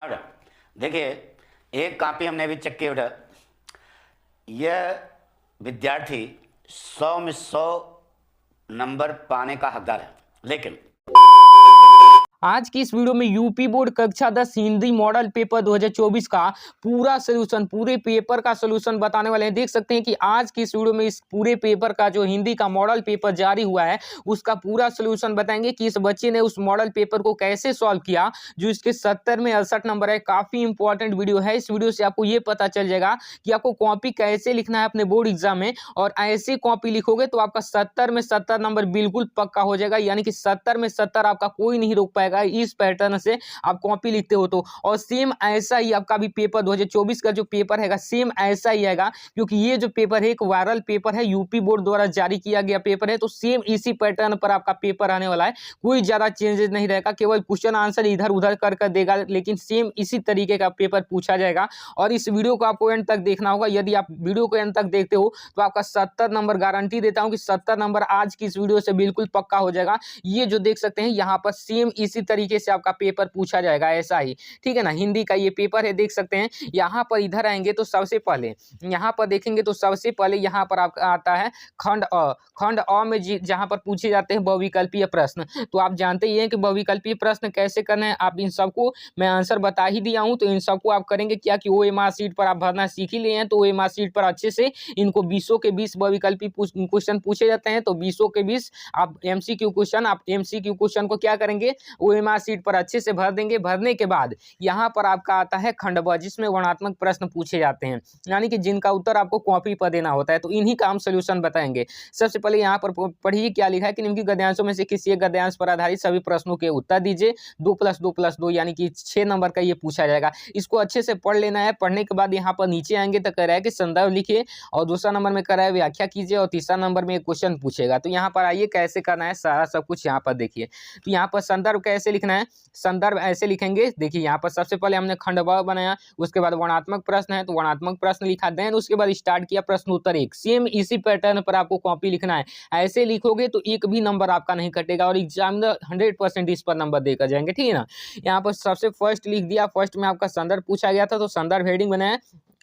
देखिए, एक कॉपी हमने अभी चेक की उठा। यह विद्यार्थी 100 में 100 नंबर पाने का हकदार है, लेकिन आज की इस वीडियो में यूपी बोर्ड कक्षा 10 हिंदी मॉडल पेपर 2024 का पूरा सोल्यूशन, पूरे पेपर का सोल्यूशन बताने वाले हैं। देख सकते हैं कि आज की इस वीडियो में इस पूरे पेपर का जो हिंदी का मॉडल पेपर जारी हुआ है उसका पूरा सोल्यूशन बताएंगे कि इस बच्चे ने उस मॉडल पेपर को कैसे सॉल्व किया, जो इसके 70 में 68 नंबर है। काफी इंपॉर्टेंट वीडियो है। इस वीडियो से आपको ये पता चल जाएगा कि आपको कॉपी कैसे लिखना है अपने बोर्ड एग्जाम में, और ऐसे कॉपी लिखोगे तो आपका 70 में 70 नंबर बिल्कुल पक्का हो जाएगा। यानी कि 70 में 70 आपका कोई नहीं रोक पाएगा इस पैटर्न से आप कॉपी लिखते हो तो। और सेम ऐसा ही आपका भी पेपर 2024 का जो पेपर है सेम ऐसा ही आएगा, क्योंकि ये जो पेपर है एक वायरल पेपर है, यूपी बोर्ड द्वारा जारी किया गया पेपर है। तो सेम इसी पैटर्न पर आपका पेपर आने वाला है, कोई ज्यादा चेंजेस नहीं रहेगा, केवल क्वेश्चन आंसर इधर उधर कर देगा, लेकिन सेम इसी तरीके का पेपर पूछा जाएगा। और इस वीडियो को आपको एंड तक देखना होगा। यदि आप वीडियो को एंड तक देखते हो तो आपका 70 नंबर गारंटी देता हूं कि 70 नंबर आज की इस वीडियो से बिल्कुल पक्का हो जाएगा। ये जो देख सकते हैं यहाँ पर सेम इसी तरीके से आपका पेपर पूछा जाएगा, ऐसा ही, ठीक है ना। हिंदी का ये पेपर है, देख सकते हैं। यहाँ पर इधर आएंगे तो सबसे पहले यहाँ पर देखेंगे तो सबसे पहले यहाँ पर आपका आता है खंड अ। खंड अ में जहाँ पर पूछे जाते हैं बहुविकल्पीय प्रश्न। तो आप जानते ही हैं कि बहुविकल्पीय प्रश्न कैसे करना है। आप इन सबको मैं आंसर बता ही दिया हूँ, तो इन सबको आप करेंगे क्या कि ओएमआर शीट पर आप भरना सीख ही लिए हैं। तो ओएमआर शीट पर अच्छे से इनको 20 के 20 बहुविकल्पीय क्वेश्चन पूछे जाते हैं। तो 20 के 20 आप एमसीक्यू क्वेश्चन को क्या करेंगे, ओएमआर शीट पर अच्छे से भर देंगे। भरने के बाद यहाँ पर आपका आता है खंड ब, जिसमें वर्णनात्मक प्रश्न पूछे जाते हैं, यानी कि जिनका उत्तर आपको कॉपी पर देना होता है। तो इन्हीं का हम सोल्यूशन बताएंगे। सबसे पहले यहाँ पर पढ़िए क्या लिखा है कि निम्नलिखित गद्यांशों में से किसी एक गद्यांश पर आधारित सभी प्रश्नों के उत्तर दीजिए। 2+2+2 यानी कि 6 नंबर का ये पूछा जाएगा। इसको अच्छे से पढ़ लेना है। पढ़ने के बाद यहाँ पर नीचे आएंगे तो कह रहा है कि संदर्भ लिखिए, और दूसरा नंबर में कह रहा है व्याख्या कीजिए, और तीसरा नंबर में एक क्वेश्चन पूछेगा। तो यहाँ पर आइए कैसे करना है सारा सब कुछ यहाँ पर देखिए। तो यहाँ पर संदर्भ कैसे लिखना है, संदर्भ ऐसे लिखेंगे। देखिए यहाँ पर सबसे पहले हमने खंड ब बनाया, उसके बाद वर्णनात्मक प्रश्न है तो वर्णनात्मक प्रश्न लिखा, देन उसके बाद स्टार्ट किया प्रश्न उत्तर 1। सेम इसी पैटर्न पर आपको कॉपी लिखना है। ऐसे लिखोगे तो एक भी नंबर आपका नहीं कटेगा, और एग्जामिनर 100% इस पर नंबर देकर जाएंगे, ठीक है ना। यहाँ पर सबसे फर्स्ट लिख दिया। फर्स्ट में आपका संदर्भ पूछा गया था, तो संदर्भ हेडिंग बनाया।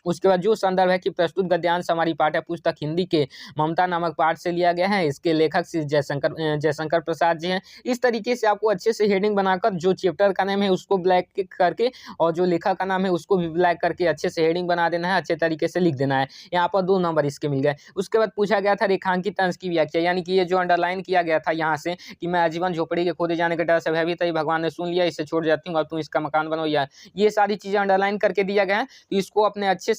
उसके बाद जो संदर्भ है कि प्रस्तुत गद्यांश हमारी पाठ्य पुस्तक हिंदी के ममता नामक पाठ से लिया गया है। इसके लेखक श्री जयशंकर प्रसाद जी हैं। इस तरीके से आपको अच्छे से हेडिंग बनाकर जो चैप्टर का नाम है उसको ब्लैक करके, और जो लेखक का नाम है उसको भी ब्लैक करके अच्छे से हेडिंग बना देना है, अच्छे तरीके से लिख देना है। यहाँ पर 2 नंबर इसके मिल गए। उसके बाद पूछा गया था रेखांकित अंश की व्याख्या, यानी कि ये जो अंडरलाइन किया गया था यहाँ से कि मैं आजीवन झोपड़ी के खोदे जाने के डर से भयभीत है, भगवान ने सुन लिया, इसे छोड़ जाती हूँ और तुम इसका मकान बनो, या ये सारी चीजें अंडरलाइन करके दिया गया है। तो इसको अपने अच्छे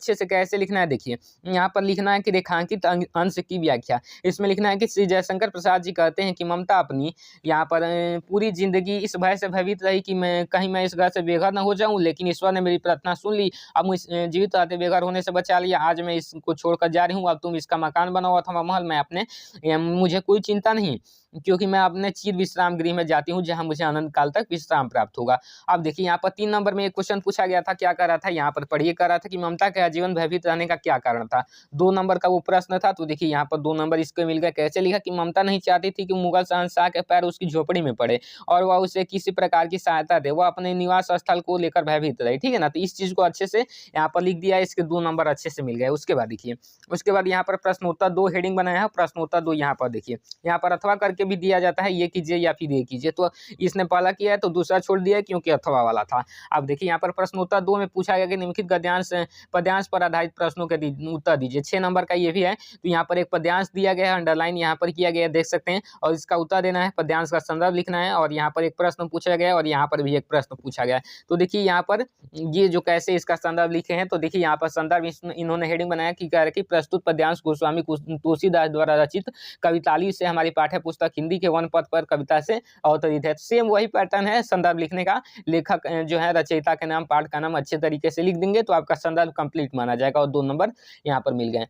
से कैसे लिखना है, देखिए यहाँ पर लिखना है कि रेखांकित अंश की व्याख्या। इसमें लिखना है कि श्री जयशंकर प्रसाद जी कहते हैं कि ममता अपनी यहाँ पर पूरी जिंदगी इस भय से भयभीत रही कि मैं इस घर से बेघर न हो जाऊं, लेकिन ईश्वर ने मेरी प्रार्थना सुन ली। अब मुझे जीवित रहते बेघर होने से बचा लिया। आज मैं इसको छोड़कर जा रही हूँ, अब तुम इसका मकान बनाओ अथवा महल, मैं अपने मुझे कोई चिंता नहीं, क्योंकि मैं अपने चिर विश्राम गृह में जाती हूँ जहां मुझे अनंत काल तक विश्राम प्राप्त होगा। अब देखिए यहाँ पर 3 नंबर में एक क्वेश्चन पूछा गया था। क्या कर रहा था, यहाँ पर पढ़िए, कर रहा था कि ममता के आजीवन भयभीत रहने का क्या कारण था। 2 नंबर का वो प्रश्न था। तो देखिए यहाँ पर 2 नंबर इसको मिल गया। कैसे लिखा कि ममता नहीं चाहती थी कि मुगल शहंशाह के पैर उसकी झोपड़ी में पड़े और वह उसे किसी प्रकार की सहायता दे, वह अपने निवास स्थल को लेकर भयभीत रही, ठीक है ना। तो इस चीज को अच्छे से यहाँ पर लिख दिया, इसके 2 नंबर अच्छे से मिल गए। उसके बाद देखिए, उसके बाद यहाँ पर प्रश्नोत्तर 2 हेडिंग बनाया है। प्रश्नोत्तर 2 यहाँ पर देखिए, यहाँ पर अथवा करके भी दिया जाता है, ये कीजिए या फिर ये कीजिए। तो इसने पहला किया है तो दूसरा छोड़ दिया है, क्योंकि अथवा वाला था। अब देखिए यहाँ पर प्रश्नोत्तर 2 में पूछा गया कि निम्नलिखित गद्यांश पद्यांश पर आधारित प्रश्नों के उत्तर दीजिए। 6 नंबर का ये भी है। तो यहाँ पर एक पद्यांश दिया गया है, अंडरलाइन यहाँ पर किया गया है, देख सकते हैं, और इसका उत्तर देना है, पद्यांश का संदर्भ लिखना है, और यहाँ पर एक प्रश्न पूछा गया है और यहाँ पर भी एक प्रश्न पूछा गया है। तो देखिए यहाँ पर ये जो कैसे इसका संदर्भ लिखे हैं, तो देखिए यहाँ पर संदर्भ इन्होंने हेडिंग बनाया कि कह रहे कि प्रस्तुत पद्यांश गोस्वामी तुलसीदास द्वारा रचित कविताली से हमारी पाठ्य पुस्तक हिंदी के वन पद पर कविता से अवतरित है। सेम वही पैटर्न है संदर्भ लिखने का। लेखक जो है रचयिता के नाम, पाठ का नाम अच्छे तरीके से लिख देंगे तो आपका संदर्भ कंप्लीट माना जाएगा, और 2 नंबर यहाँ पर मिल गए।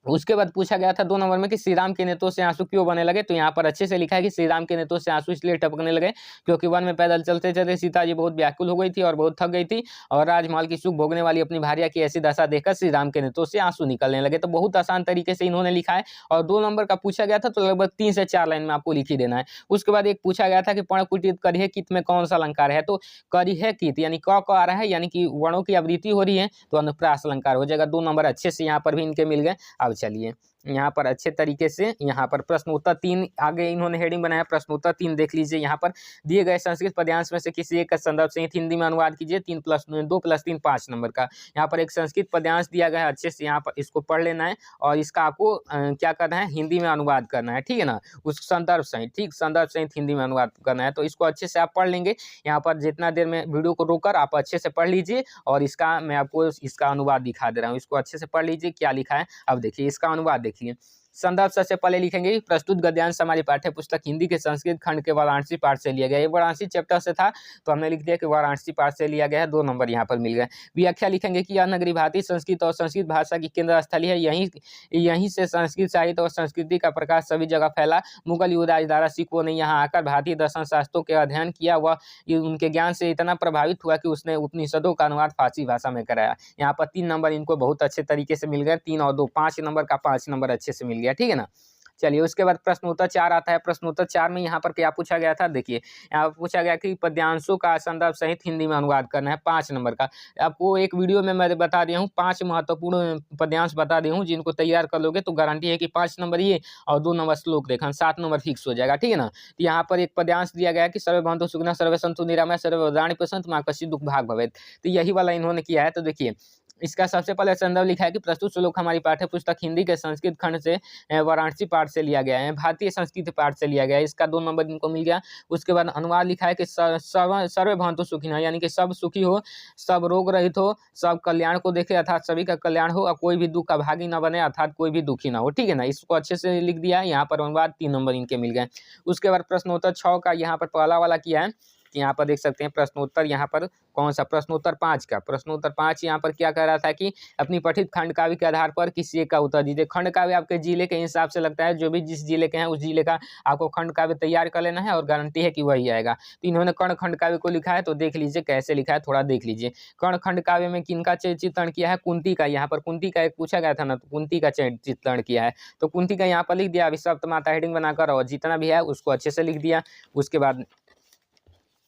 उसके बाद पूछा गया था 2 नंबर में कि श्री राम के नेत्रों से आंसू क्यों बहने लगे, तो यहाँ पर अच्छे से लिखा है कि श्री राम के नेत्रों से आंसू इसलिए टपकने लगे क्योंकि वन में पैदल चलते चलते सीता जी बहुत व्याकुल हो गई थी और बहुत थक गई थी और राजमहल की सुख भोगने वाली अपनी भार्या की ऐसी दशा देखकर श्री राम के नेत्रों से आंसू निकलने लगे। तो बहुत आसान तरीके से इन्होंने लिखा है और 2 नंबर का पूछा गया था तो लगभग 3 से 4 लाइन में आपको लिख ही देना है। उसके बाद एक पूछा गया था कि पर्णकुटित करिहे कित में कौन सा अलंकार है, तो करिहे कित यानी क आ रहा है यानी कि वर्णों की आवृत्ति हो रही है तो अनुप्रास अलंकार हो जाएगा। 2 नंबर अच्छे से यहाँ पर भी इनके मिल गए। अब चलिए यहाँ पर अच्छे तरीके से यहाँ पर प्रश्न उत्तर 3 आगे इन्होंने हेडिंग बनाया, प्रश्न उत्तर 3 देख लीजिए। यहाँ पर दिए गए संस्कृत पद्यांश में से किसी एक का संदर्भ सहित हिंदी में अनुवाद कीजिए। 3 + 2 + 3 5 नंबर का यहाँ पर एक संस्कृत पद्यांश दिया गया है, अच्छे से यहाँ पर इसको पढ़ लेना है और इसका आपको क्या करना है, हिंदी में अनुवाद करना है, ठीक है ना, उस संदर्भ सहित, ठीक संदर्भ सहित हिंदी में अनुवाद करना है। तो इसको अच्छे से आप पढ़ लेंगे। यहाँ पर जितना देर में वीडियो को रोककर आप अच्छे से पढ़ लीजिए और इसका मैं आपको इसका अनुवाद दिखा दे रहा हूँ, इसको अच्छे से पढ़ लीजिए क्या लिखा है। अब देखिए इसका अनुवाद देखिए। संदर्भ सबसे पहले लिखेंगे प्रस्तुत गद्यांश हमारी पाठ्य पुस्तक हिंदी के संस्कृत खंड के वाराणसी पाठ से लिया गया है। ये वाराणसी चैप्टर से था तो हमने लिख दिया कि वाराणसी पाठ से लिया गया है। 2 नंबर यहाँ पर मिल गए। व्याख्या लिखेंगे कि यह नगरी भारतीय संस्कृत और संस्कृत भाषा की केंद्र स्थली है। यहीं से संस्कृत साहित्य और संस्कृति का प्रकाश सभी जगह फैला। मुगल युवराज दारा सिकोह ने यहाँ आकर भारतीय दर्शन शास्त्रों के अध्ययन किया। वह उनके ज्ञान से इतना प्रभावित हुआ कि उसने उपनिषदों का अनुवाद फारसी भाषा में कराया। यहाँ पर 3 नंबर इनको बहुत अच्छे तरीके से मिल गए। 3 और 2 5 नंबर का 5 नंबर अच्छे से मिल गया, ठीक है ना। चलिए उसके बाद प्रश्न उत्तर 4 आता है। प्रश्न उत्तर 4 में यहाँ पर क्या पूछा गया था, देखिए यहाँ पूछा गया कि पद्यांशों का संदर्भ सहित हिंदी में अनुवाद करना है। 5 नंबर का आपको एक वीडियो में मैं बता दिया हूँ, 5 महत्वपूर्ण पद्यांश बता दिया हूँ जिनको तैयार कर लोगे तो गारंटी है कि 5 नंबर ये और 2 नंबर श्लोक रेखन, 7 नंबर फिक्स हो जाएगा, ठीक है ना। तो यहाँ पर एक पद्यांश दिया गया है कि सर्वे भवन्तु सुखिनः सर्वे सन्तु निरामया सर्वे भद्राणि पश्यन्तु मा कश्चित् दुःख भाग् भवेत्। तो यही वाला इन्होंने किया है। तो देखिए इसका सबसे पहले संदर्भ लिखा है कि प्रस्तुत श्लोक हमारी पाठ्य पुस्तक हिंदी के संस्कृत खंड से वाराणसी पाठ से लिया गया है, भारतीय संस्कृत पाठ से लिया गया है। इसका 2 नंबर इनको मिल गया। उसके बाद अनुवाद लिखा है कि सर्वे भवन्तु सुखिनः यानी कि सब सुखी हो, सब रोग रहित हो, सब कल्याण को देखे अर्थात सभी का कल्याण हो और कोई भी दुख का भागी न बने अर्थात कोई भी दुखी ना हो, ठीक है ना। इसको अच्छे से लिख दिया है। यहाँ पर अनुवाद 3 नंबर इनके मिल गए। उसके बाद प्रश्नोत्तर 6 का यहाँ पर पहला वाला किया है। यहाँ पर देख सकते हैं प्रश्नोत्तर यहाँ पर कौन सा, प्रश्नोत्तर 5 का। प्रश्नोत्तर 5 यहाँ पर क्या कह रहा था कि अपनी पठित खंड काव्य के आधार पर किसी एक का उत्तर दीजिए। खंड काव्य आपके जिले के हिसाब से लगता है, जो भी जिस जिले के हैं उस जिले का आपको खंड काव्य तैयार कर लेना है और गारंटी है कि वही आएगा। तो इन्होंने कर्ण खंड काव्य को लिखा है, तो देख लीजिए कैसे लिखा है, थोड़ा देख लीजिए। कर्ण खंड काव्य में किनका चित्रण किया है, कुंती का। यहाँ पर कुंती का एक पूछा गया था ना, तो कुंती का चित्रण किया है, तो कुंती का यहाँ पर लिख दिया। अभिशप्त माता हेडिंग बनाकर और जितना भी है उसको अच्छे से लिख दिया।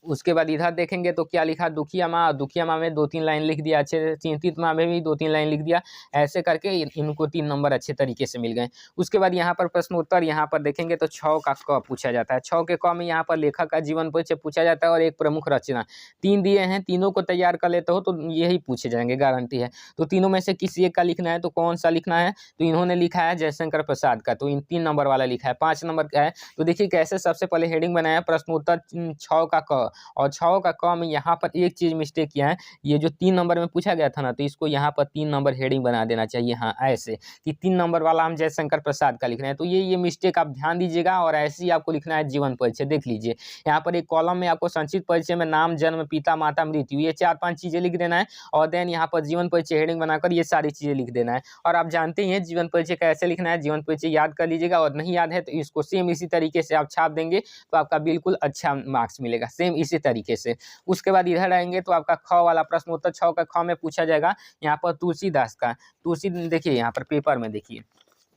उसके बाद इधर देखेंगे तो क्या लिखा, दुखिया माँ। दुखिया माँ में 2-3 लाइन लिख दिया अच्छे से। चिंतित माँ में भी 2-3 लाइन लिख दिया। ऐसे करके इनको 3 नंबर अच्छे तरीके से मिल गए। उसके बाद यहाँ पर प्रश्नोत्तर यहाँ पर देखेंगे तो 6 का क पूछा जाता है। 6 के क में यहाँ पर लेखक का जीवन परिचय पूछा जाता है और एक प्रमुख रचना। 3 दिए हैं, तीनों को तैयार कर लेते हो तो यही पूछे जाएंगे, गारंटी है। तो तीनों में से किसी एक का लिखना है, तो कौन सा लिखना है, तो इन्होंने लिखा है जयशंकर प्रसाद का, तो इन 3 नंबर वाला लिखा है। 5 नंबर का है। तो देखिए कैसे सबसे पहले हेडिंग बनाया प्रश्नोत्तर 6 का क और 6 का क में यहाँ पर एक चीज मिस्टेक किया है। ये जो 3 नंबर में पूछा गया था ना, तो इसको यहाँ पर 3 नंबर हेडिंग बना देना चाहिए। हाँ ऐसे कि 3 नंबर वाला हम जयशंकर प्रसाद का लिख रहे हैं, तो ये मिस्टेक आप ध्यान दीजिएगा और ऐसे ही आपको लिखना है जीवन परिचय। देख लीजिए यहाँ पर एक कॉलम में आपको संक्षिप्त परिचय में नाम, जन्म, पिता, माता, मृत्यु, ये 4-5 चीजें लिख देना है और देन यहाँ पर जीवन परिचय हेडिंग बनाकर ये सारी चीजें लिख देना है। और आप जानते ही हैं जीवन परिचय कैसे लिखना है, जीवन परिचय याद कर लीजिएगा और नहीं याद है तो इसको सेम इसी तरीके से आप छाप देंगे तो आपका बिल्कुल अच्छा मार्क्स मिलेगा, सेम इसी तरीके से। उसके बाद इधर आएंगे तो आपका ख वाला प्रश्नोत्तर 6 का ख में पूछा जाएगा यहाँ पर तुलसीदास का। तुलसी देखिए यहाँ पर पेपर में, देखिए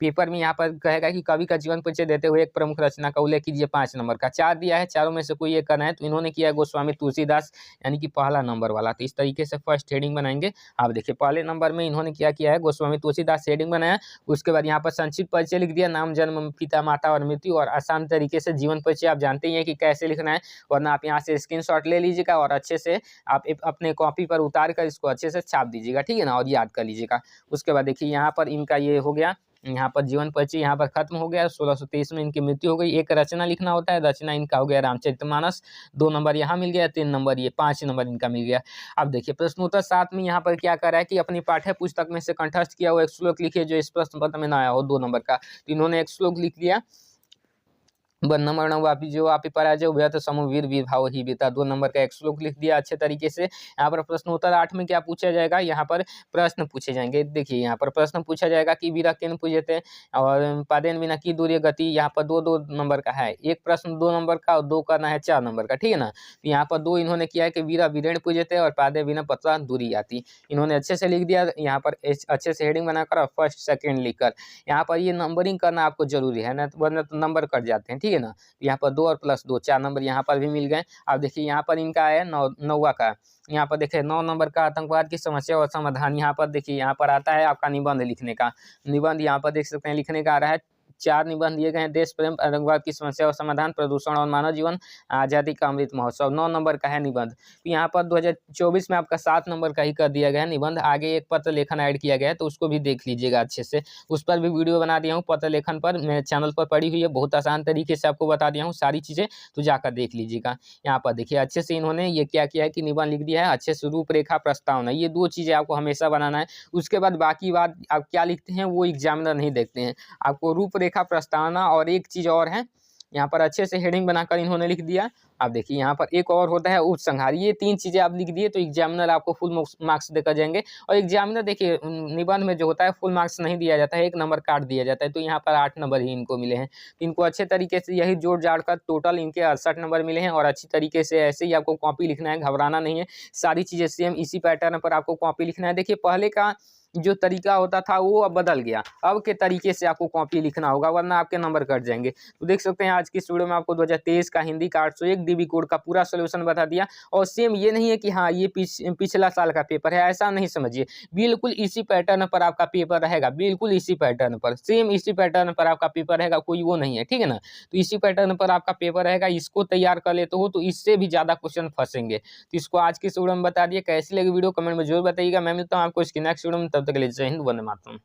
पेपर में यहाँ पर कहेगा कि कवि का जीवन परिचय देते हुए एक प्रमुख रचना का उल्लेख कीजिए। 5 नंबर का 4 दिया है, चारों में से कोई एक करना है, तो इन्होंने किया है गोस्वामी तुलसीदास यानी कि पहला नंबर वाला। तो इस तरीके से फर्स्ट हेडिंग बनाएंगे। आप देखिए पहले नंबर में इन्होंने क्या किया है, गोस्वामी तुलसीदास हेडिंग बनाया। उसके बाद यहाँ पर संक्षिप्त परिचय लिख दिया, नाम, जन्म, पिता, माता और मृत्यु, और आसान तरीके से जीवन परिचय आप जानते ही हैं कि कैसे लिखना है, वरना आप यहाँ से स्क्रीनशॉट ले लीजिएगा और अच्छे से आप अपने कॉपी पर उतार कर इसको अच्छे से छाप दीजिएगा, ठीक है ना, और याद कर लीजिएगा। उसके बाद देखिए यहाँ पर इनका ये हो गया, यहाँ पर जीवन परिचय यहाँ पर खत्म हो गया। 1623 में इनकी मृत्यु हो गई। एक रचना लिखना होता है, रचना इनका हो गया रामचरितमानस। 2 नंबर यहाँ मिल गया, 3 नंबर ये, 5 नंबर इनका मिल गया। अब देखिए प्रश्नोत्तर 7 में यहाँ पर क्या कर रहा है कि अपनी पाठ्य पुस्तक में से कंठस्थ किया हुआ एक श्लोक लिखिए जो इस प्रश्न पत्र में ना आया हो, 2 नंबर का। तो इन्होंने एक श्लोक लिख दिया वन नंबर वापी जो आप पेपर आ जाओ भैया तो समूवीर विभाव ही बीता। 2 नंबर का एक श्लोक लिख दिया अच्छे तरीके से। यहाँ पर प्रश्नोत्तर 8 में क्या पूछा जाएगा, यहाँ पर प्रश्न पूछे जाएंगे। देखिए यहाँ पर प्रश्न पूछा जाएगा कि वीरा किन पूजते और पादेन बिना की दूरी गति। यहाँ पर 2-2 नंबर का है, एक प्रश्न 2 नंबर का और 2 करना है 4 नंबर का, ठीक है ना। तो यहाँ पर 2 इन्होंने किया है कि वीरा वीरेण पूजते और पादे बिना पतला दूरी आती। इन्होंने अच्छे से लिख दिया। यहाँ पर अच्छे से हेडिंग बनाकर और फर्स्ट सेकेंड लिखकर यहाँ पर ये नंबरिंग करना आपको जरूरी है ना, वरना तो नंबर कट जाते हैं, ठीक है ना। यहाँ पर 2 और प्लस 2 4 नंबर यहाँ पर भी मिल गए। अब देखिए यहाँ पर इनका है 9वां का। यहाँ पर देखिए 9 नंबर का आतंकवाद की समस्या और समाधान। यहाँ पर देखिए यहाँ पर आता है आपका निबंध लिखने का। निबंध यहाँ पर देख सकते हैं लिखने का आ रहा है। 4 निबंध दिए गए हैं। देश प्रेम, आतंकवाद की समस्या और समाधान, प्रदूषण और मानव जीवन, आज़ादी का अमृत महोत्सव। 9 नंबर का है निबंध। यहाँ पर 2024 में आपका 7 नंबर का ही कर दिया गया है निबंध। आगे एक पत्र लेखन ऐड किया गया है तो उसको भी देख लीजिएगा अच्छे से। उस पर भी वीडियो बना दिया हूँ पत्र लेखन पर, मेरे चैनल पर पड़ी हुई है। बहुत आसान तरीके से आपको बता दिया हूँ सारी चीज़ें, तो जाकर देख लीजिएगा। यहाँ पर देखिए अच्छे से इन्होंने ये क्या किया है कि निबंध लिख दिया है अच्छे से। रूपरेखा, प्रस्तावना, ये 2 चीज़ें आपको हमेशा बनाना है। उसके बाद बाकी बात आप क्या लिखते हैं वो एग्जामिनर नहीं देखते हैं। आपको रूपरेखा, प्रस्तावना और एक चीज़ और है, यहाँ पर अच्छे से हेडिंग बनाकर इन्होंने लिख दिया। अब देखिए यहाँ पर एक और होता है उपसंहार। ये 3 चीज़ें आप लिख दिए तो एग्जामिनर आपको फुल मार्क्स देकर जाएंगे। और एग्जामिनर देखिए निबंध में जो होता है फुल मार्क्स नहीं दिया जाता है, 1 नंबर काट दिया जाता है। तो यहाँ पर 8 नंबर ही इनको मिले हैं। तो इनको अच्छे तरीके से यही जोड़ जाड़ कर टोटल इनके 68 नंबर मिले हैं। और अच्छी तरीके से ऐसे ही आपको कॉपी लिखना है, घबराना नहीं है। सारी चीज़ें सेम इसी पैटर्न पर आपको कॉपी लिखना है। देखिए पहले का जो तरीका होता था वो अब बदल गया। अब के तरीके से आपको कॉपी लिखना होगा वरना आपके नंबर कट जाएंगे। तो देख सकते हैं आज की इस वीडियो में आपको 2023 का हिंदी का 801 डीबी कोड का पूरा सोल्यूशन बता दिया। और सेम ये नहीं है कि हाँ ये पिछला साल का पेपर है, ऐसा नहीं समझिए। बिल्कुल इसी पैटर्न पर आपका पेपर रहेगा, बिल्कुल इसी पैटर्न पर, सेम इसी पैटर्न पर आपका पेपर रहेगा, कोई वो नहीं है, ठीक है ना। तो इसी पैटर्न पर आपका पेपर रहेगा। इसको तैयार कर लेते हो तो इससे भी ज़्यादा क्वेश्चन फंसेंगे। तो इसको आज की इस वीडियो में बता दिए। कैसी लगी वीडियो कमेंट में जरूर बताइएगा। मैं मिलता हूँ आपको इसकी नेक्स्ट वीडियो में, तब तक के लिए जय हिंद, वंदे मातरम।